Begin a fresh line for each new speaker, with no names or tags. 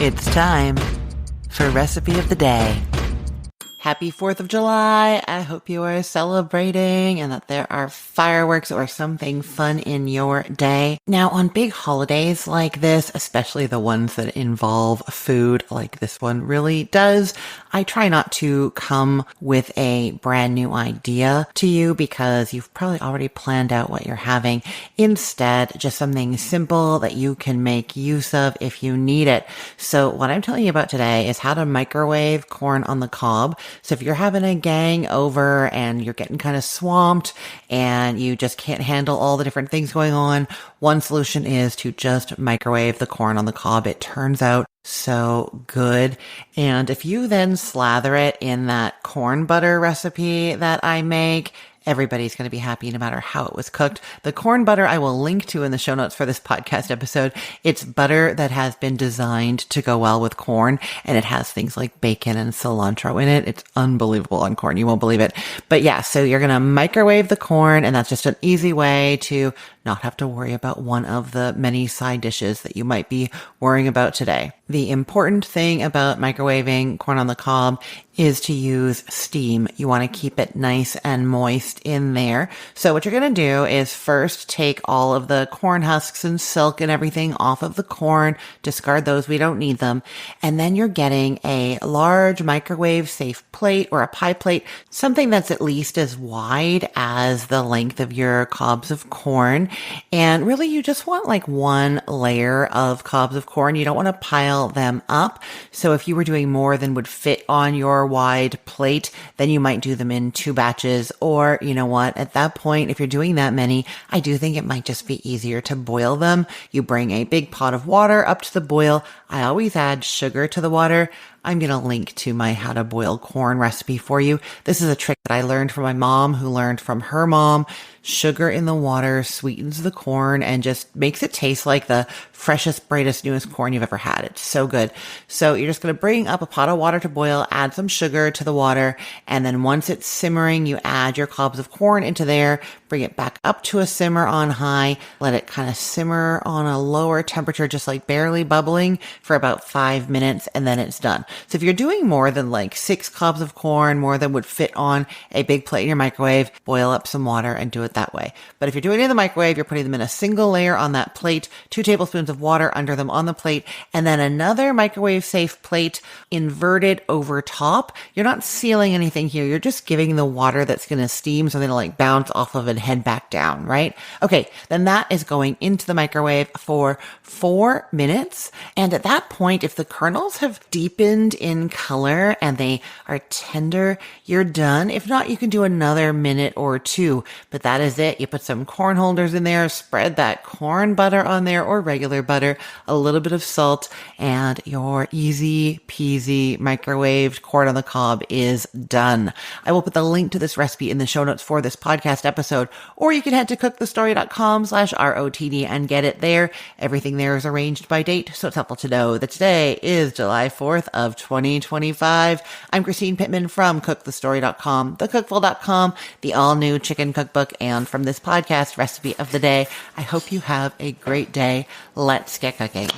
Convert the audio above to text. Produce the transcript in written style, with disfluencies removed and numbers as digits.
It's time for Recipe of the Day. Happy 4th of July. I hope you are celebrating and that there are fireworks or something fun in your day. Now, on big holidays like this, especially the ones that involve food like this one really does, I try not to come with a brand new idea to you because you've probably already planned out what you're having. Instead, just something simple that you can make use of if you need it. So what I'm telling you about today is how to microwave corn on the cob. So if you're having a gang over and you're getting kind of swamped and you just can't handle all the different things going on, one solution is to just microwave the corn on the cob. It turns out so good. And if you then slather it in that corn butter recipe that I make, everybody's going to be happy no matter how it was cooked. The corn butter I will link to in the show notes for this podcast episode. It's butter that has been designed to go well with corn, and it has things like bacon and cilantro in it. It's unbelievable on corn. You won't believe it. But yeah, so you're going to microwave the corn, and that's just an easy way to not have to worry about one of the many side dishes that you might be worrying about today. The important thing about microwaving corn on the cob is to use steam. You want to keep it nice and moist in there. So what you're going to do is first take all of the corn husks and silk and everything off of the corn, discard those, we don't need them. And then you're getting a large microwave safe plate or a pie plate, something that's at least as wide as the length of your cobs of corn. And really you just want like one layer of cobs of corn. You don't want to pile them up. So if you were doing more than would fit on your wide plate, then you might do them in 2 batches. Or you know what, at that point, if you're doing that many, I do think it might just be easier to boil them. You bring a big pot of water up to the boil. I always add sugar to the water. I'm going to link to my how to boil corn recipe for you. This is a trick that I learned from my mom, who learned from her mom. Sugar in the water sweetens the corn and just makes it taste like the freshest, brightest, newest corn you've ever had. It's so good. So you're just going to bring up a pot of water to boil, add some sugar to the water, and then once it's simmering, you add your cobs of corn into there, bring it back up to a simmer on high, let it kind of simmer on a lower temperature, just like barely bubbling for about 5 minutes, and then it's done. So if you're doing more than like 6 cobs of corn, more than would fit on a big plate in your microwave, boil up some water and do it that way. But if you're doing it in the microwave, you're putting them in a single layer on that plate, 2 tablespoons of water under them on the plate, and then another microwave safe plate inverted over top. You're not sealing anything here. You're just giving the water that's going to steam so it'll like bounce off of and head back down, right? Okay, then that is going into the microwave for 4 minutes. And at that point, if the kernels have deepened in color and they are tender, you're done. If not, you can do another minute or 2, but that is it. You put some corn holders in there, spread that corn butter on there or regular butter, a little bit of salt, and your easy peasy microwaved corn on the cob is done. I will put the link to this recipe in the show notes for this podcast episode, or you can head to cookthestory.com/ROTD and get it there. Everything there is arranged by date, so it's helpful to know that today is July 4th of 2025. I'm Christine Pittman from cookthestory.com, thecookful.com, the all-new chicken cookbook, and from this podcast, Recipe of the Day. I hope you have a great day. Let's get cooking.